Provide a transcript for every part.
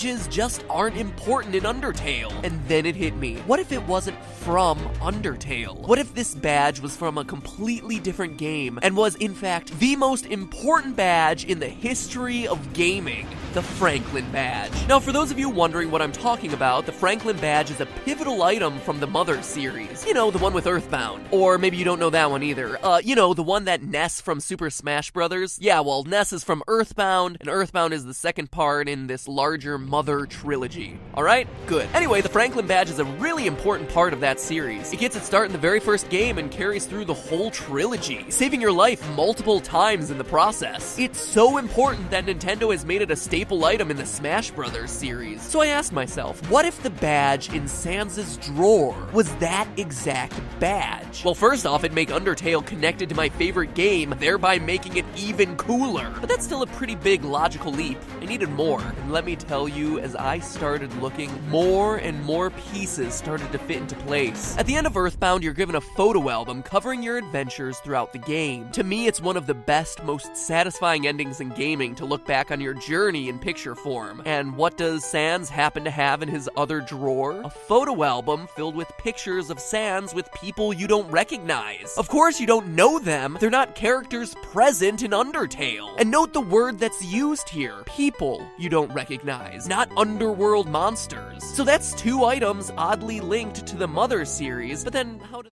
just aren't important in Undertale. And then it hit me. What if it wasn't from Undertale? What if this badge was from a completely different game and was, in fact, the most important badge in the history of gaming? The Franklin Badge. Now, for those of you wondering what I'm talking about, the Franklin Badge is a pivotal item from the Mother series. You know, the one with Earthbound. Or maybe you don't know that one either. You know, the one that Ness from Super Smash Bros. Yeah, well, Ness is from Earthbound, and Earthbound is the second part in this larger Mother trilogy. Alright? Good. Anyway, the Franklin Badge is a really important part of that series. It gets its start in the very first game and carries through the whole trilogy, saving your life multiple times in the process. It's so important that Nintendo has made it a staple item in the Smash Bros. Series. So I asked myself, what if the badge in Sans' drawer was that exact badge? Well, first off, it'd make Undertale connected to my favorite game, thereby making it even cooler. But that's still a pretty big logical leap. I needed more. And let me tell you, as I started looking, more and more pieces started to fit into place. At the end of Earthbound, you're given a photo album covering your adventures throughout the game. To me, it's one of the best, most satisfying endings in gaming to look back on your journey in picture form. And what does Sans happen to have in his other drawer? A photo album filled with pictures of Sans with people you don't recognize. Of course, you don't know them. They're not characters present in Undertale. And note the word that's used here. People you don't recognize, not underworld monsters. So that's two items oddly linked to the Mother series, but then how did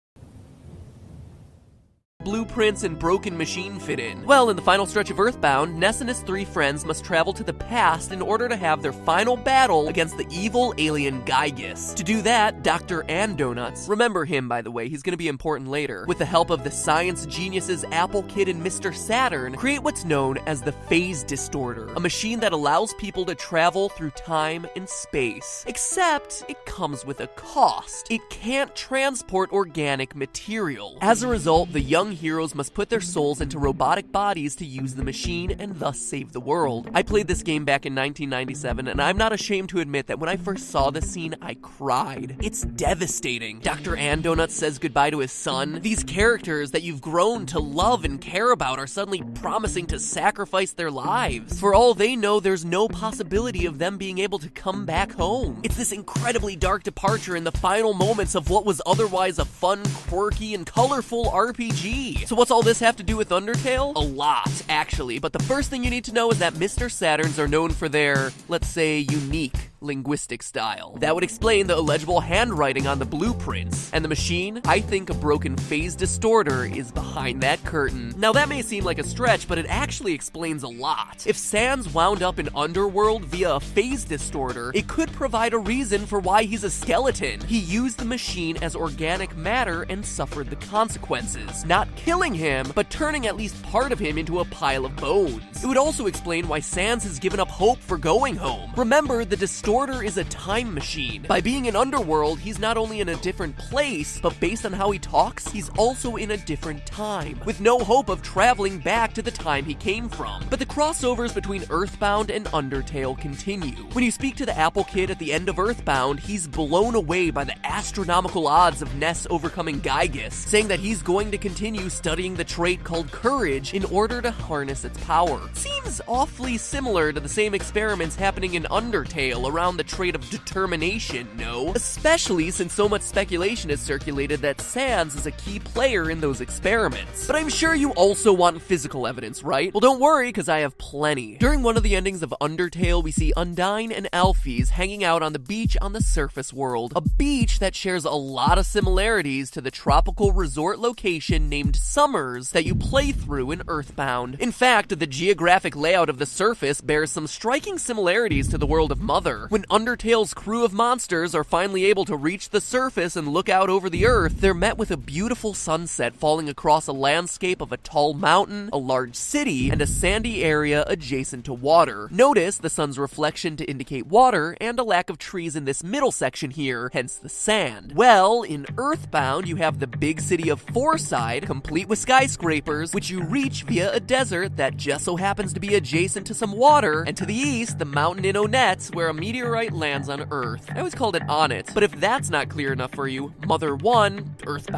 blueprints and broken machine fit in? Well, in the final stretch of Earthbound, Ness and his three friends must travel to the past in order to have their final battle against the evil alien Gygus. To do that, Dr. Andonuts, remember him by the way, he's gonna be important later, with the help of the science geniuses Apple Kid and Mr. Saturn, create what's known as the Phase Distorter, a machine that allows people to travel through time and space. Except, it comes with a cost. It can't transport organic material. As a result, the young heroes must put their souls into robotic bodies to use the machine and thus save the world. I played this game back in 1997, and I'm not ashamed to admit that when I first saw this scene, I cried. It's devastating. Dr. Andonuts says goodbye to his son. These characters that you've grown to love and care about are suddenly promising to sacrifice their lives. For all they know, there's no possibility of them being able to come back home. It's this incredibly dark departure in the final moments of what was otherwise a fun, quirky, and colorful RPG. So what's all this have to do with Undertale? A lot, actually, but the first thing you need to know is that Mr. Saturns are known for their, let's say, unique linguistic style. That would explain the illegible handwriting on the blueprints. And the machine? I think a broken phase distorter is behind that curtain. Now that may seem like a stretch, but it actually explains a lot. If Sans wound up in Underworld via a phase distorter, it could provide a reason for why he's a skeleton. He used the machine as organic matter and suffered the consequences. Not killing him, but turning at least part of him into a pile of bones. It would also explain why Sans has given up hope for going home. Remember, the distorter is a time machine. By being in Underworld, he's not only in a different place, but based on how he talks, he's also in a different time, with no hope of traveling back to the time he came from. But the crossovers between Earthbound and Undertale continue. When you speak to the Apple Kid at the end of Earthbound, he's blown away by the astronomical odds of Ness overcoming Gygus, saying that he's going to continue studying the trait called courage in order to harness its power. Seems awfully similar to the same experiments happening in Undertale around the trait of determination, no? Especially since so much speculation has circulated that Sans is a key player in those experiments. But I'm sure you also want physical evidence, right? Well, don't worry, because I have plenty. During one of the endings of Undertale, we see Undyne and Alphys hanging out on the beach on the surface world, a beach that shares a lot of similarities to the tropical resort location named Summers that you play through in Earthbound. In fact, the geographic layout of the surface bears some striking similarities to the world of Mother. When Undertale's crew of monsters are finally able to reach the surface and look out over the earth, they're met with a beautiful sunset falling across a landscape of a tall mountain, a large city, and a sandy area adjacent to water. Notice the sun's reflection to indicate water and a lack of trees in this middle section here, hence the sand. Well, in Earthbound, you have the big city of Fourside, complete with skyscrapers, which you reach via a desert that just so happens to be adjacent to some water, and to the east, the mountain in Onets, where a meteorite lands on Earth. I always called it on it, but if that's not clear enough for you, Mother 1, Earthbound